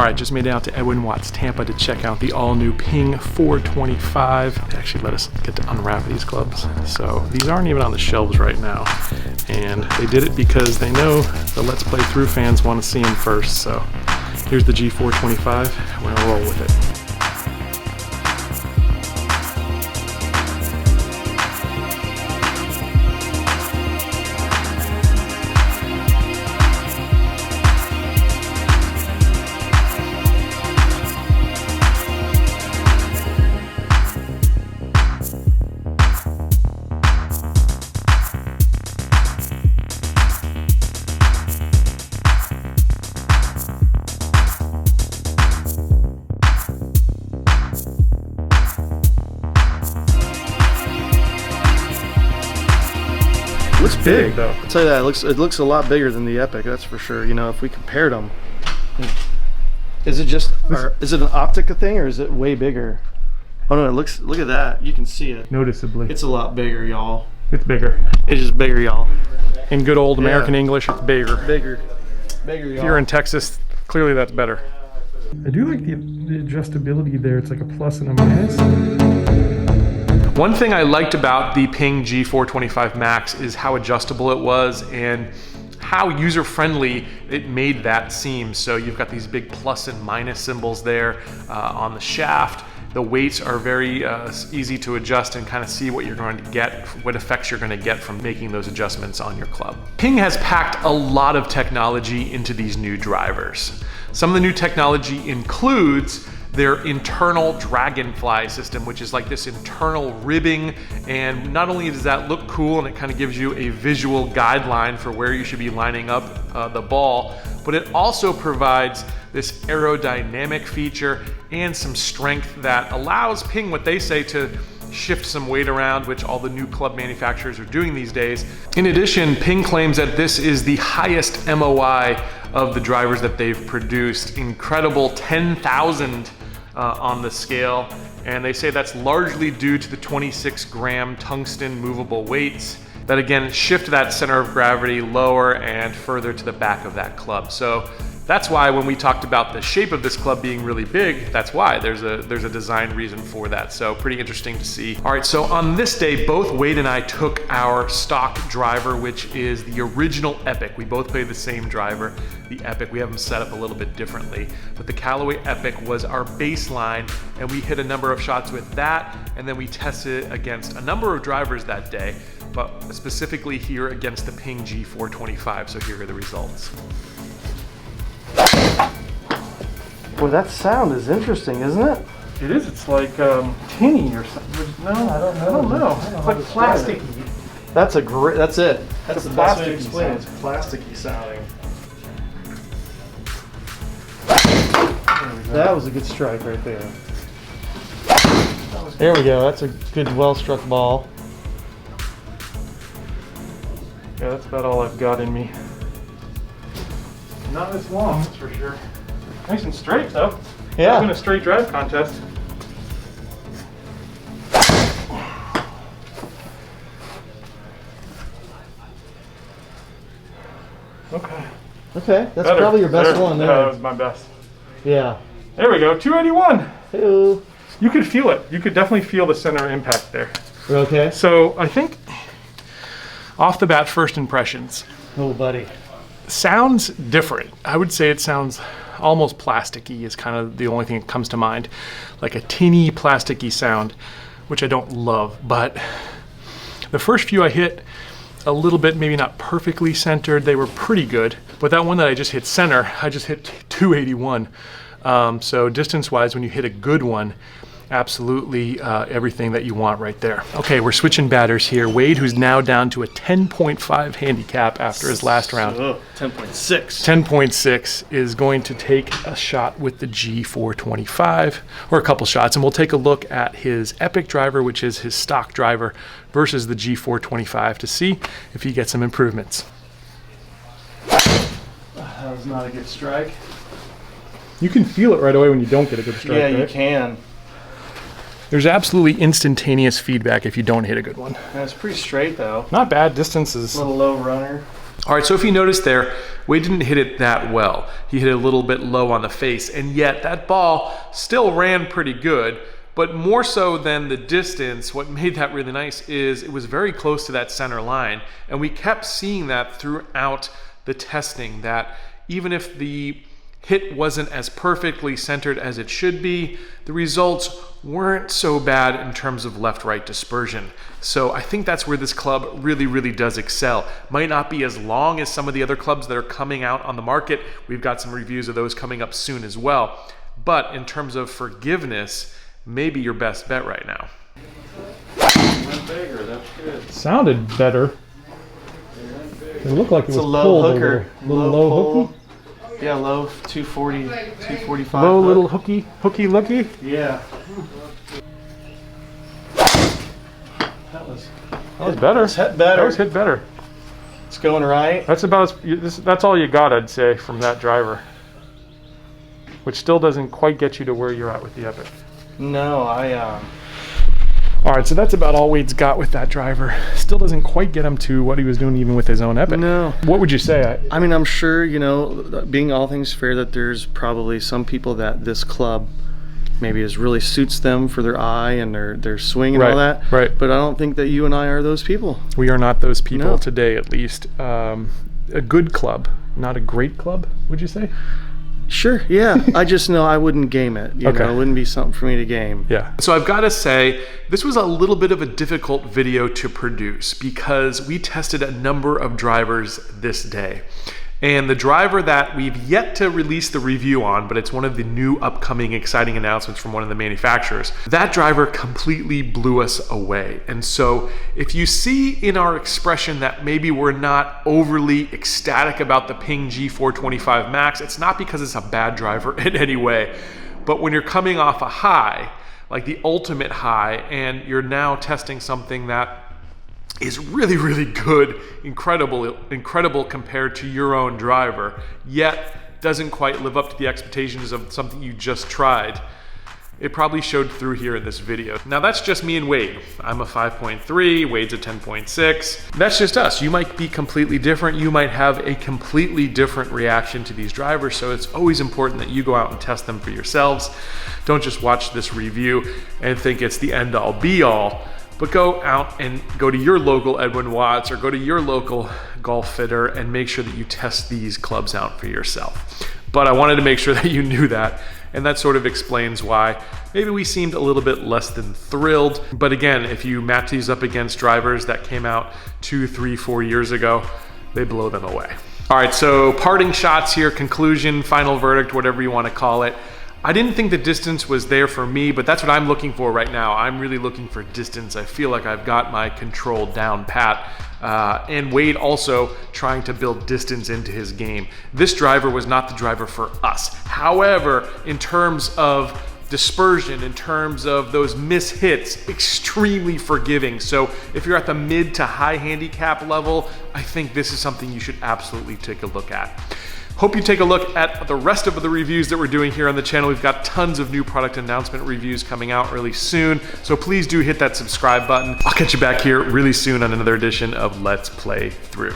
All right, just made it out to Edwin Watts, Tampa to check out the all-new PING 425. They actually let us get to unwrap these clubs. So these aren't even on the shelves right now. And they did it because they know the Let's Play Through fans want to see them first. So here's the G425, we're gonna roll with it. It looks big though. I'll tell you that, it looks a lot bigger than the Epic, that's for sure. You know, if we compared them. Is it just, is it an Optica thing or is it way bigger? Oh no, look at that. You can see it. Noticeably. It's a lot bigger, y'all. It's bigger. It's just bigger, y'all. In good old American English, it's bigger. Bigger, y'all. If you're in Texas, clearly that's better. I do like the adjustability there. It's like a plus and a minus. One thing I liked about the PING G425 MAX is how adjustable it was and how user-friendly it made that seem. So you've got these big plus and minus symbols there on the shaft. The weights are very easy to adjust and kind of see what you're going to get, what effects you're going to get from making those adjustments on your club. PING has packed a lot of technology into these new drivers. Some of the new technology includes their internal dragonfly system, which is like this internal ribbing, and not only does that look cool and it kind of gives you a visual guideline for where you should be lining up the ball, but it also provides this aerodynamic feature and some strength that allows PING, what they say, to shift some weight around, which all the new club manufacturers are doing these days. In addition, PING claims that this is the highest MOI of the drivers that they've produced. Incredible 10,000 on the scale, and they say that's largely due to the 26-gram tungsten movable weights that again shift that center of gravity lower and further to the back of that club. So that's why when we talked about the shape of this club being really big, that's why there's a design reason for that. So pretty interesting to see. All right, so on this day, both Wade and I took our stock driver, which is the original Epic. We both played the same driver, the Epic. We have them set up a little bit differently, but the Callaway Epic was our baseline, and we hit a number of shots with that, and then we tested it against a number of drivers that day, but specifically here against the PING G425. So here are the results. Boy, that sound is interesting, isn't it? It is. It's like tinny or something. No, I don't know. It's like plasticky. That's a great. That's it. That's the best way to plasticky explain it. sound. It's plasticky sounding. That was a good strike right there. There we go. That's a good, well-struck ball. Yeah, that's about all I've got in me. Not as long, that's for sure. Nice and straight though. Yeah. I've been a straight drive contest. Okay. Okay, that's probably your best one there. That was my best. Yeah. There we go, 281. Hey-o. You could feel it. You could definitely feel the center impact there. Okay. So I think off the bat, first impressions. Oh, buddy. Sounds different. I would say it sounds almost plasticky is kind of the only thing that comes to mind. Like a tinny plasticky sound, which I don't love, but the first few I hit a little bit, maybe not perfectly centered, they were pretty good. But that one that I just hit center, I just hit 281. So distance-wise, when you hit a good one, absolutely everything that you want right there. Okay, we're switching batters here. Wade, who's now down to a 10.5 handicap after his last round. 10.6. 10.6 is going to take a shot with the G425, or a couple shots, and we'll take a look at his Epic driver, which is his stock driver, versus the G425 to see if he gets some improvements. That was not a good strike. You can feel it right away when you don't get a good strike. Yeah, right? you can. There's absolutely instantaneous feedback if you don't hit a good one. That's pretty straight though. Not bad distances. A little low runner. All right, so if you notice there, Wade didn't hit it that well. He hit it a little bit low on the face, and yet that ball still ran pretty good. But more so than the distance, what made that really nice is it was very close to that center line. And we kept seeing that throughout the testing, that even if the hit wasn't as perfectly centered as it should be, the results weren't so bad in terms of left-right dispersion. So I think that's where this club really, really does excel. Might not be as long as some of the other clubs that are coming out on the market. We've got some reviews of those coming up soon as well. But in terms of forgiveness, maybe your best bet right now. Went bigger, that's good. Sounded better. It looked like it was a low pulled hooker. a little low pull. hooky. Yeah, low 240, 245. Low hook. little hooky looky. Yeah. That was better. It's hit better. That was hit better. It's going right. That's about that's all you got, I'd say, from that driver. Which still doesn't quite get you to where you're at with the Epic. No, All right, so that's about all Wade's got with that driver. Still doesn't quite get him to what he was doing even with his own Epic. No. What would you say? I mean, I'm sure, you know, being all things fair, that there's probably some people that this club maybe really suits them for their eye and their swing and all that. Right. But I don't think that you and I are those people. We are not those people No. today, at least. A good club, not a great club, would you say? Sure, yeah. I just know I wouldn't game it. You know, it wouldn't be something for me to game. Yeah. So I've got to say, this was a little bit of a difficult video to produce because we tested a number of drivers this day. And the driver that we've yet to release the review on, but it's one of the new upcoming exciting announcements from one of the manufacturers, that driver completely blew us away. And so if you see in our expression that maybe we're not overly ecstatic about the PING G425 MAX, it's not because it's a bad driver in any way, but when you're coming off a high, like the ultimate high, and you're now testing something that is really, really good, incredible compared to your own driver, yet doesn't quite live up to the expectations of something you just tried. It probably showed through here in this video. Now that's just me and Wade. I'm a 5.3, Wade's a 10.6. That's just us. You might be completely different. You might have a completely different reaction to these drivers, so it's always important that you go out and test them for yourselves. Don't just watch this review and think it's the end all be all. But go out and go to your local Edwin Watts or go to your local golf fitter and make sure that you test these clubs out for yourself. But I wanted to make sure that you knew that, and that sort of explains why maybe we seemed a little bit less than thrilled. But again, if you match these up against drivers that came out 2, 3, 4 years ago, they blow them away. All right, so parting shots here, conclusion, final verdict, whatever you want to call it. I didn't think the distance was there for me, but that's what I'm looking for right now. I'm really looking for distance. I feel like I've got my control down pat. And Wade also trying to build distance into his game. This driver was not the driver for us. However, in terms of dispersion, in terms of those miss hits, extremely forgiving. So if you're at the mid to high handicap level, I think this is something you should absolutely take a look at. Hope you take a look at the rest of the reviews that we're doing here on the channel. We've got tons of new product announcement reviews coming out really soon, so please do hit that subscribe button. I'll catch you back here really soon on another edition of Let's Play Through.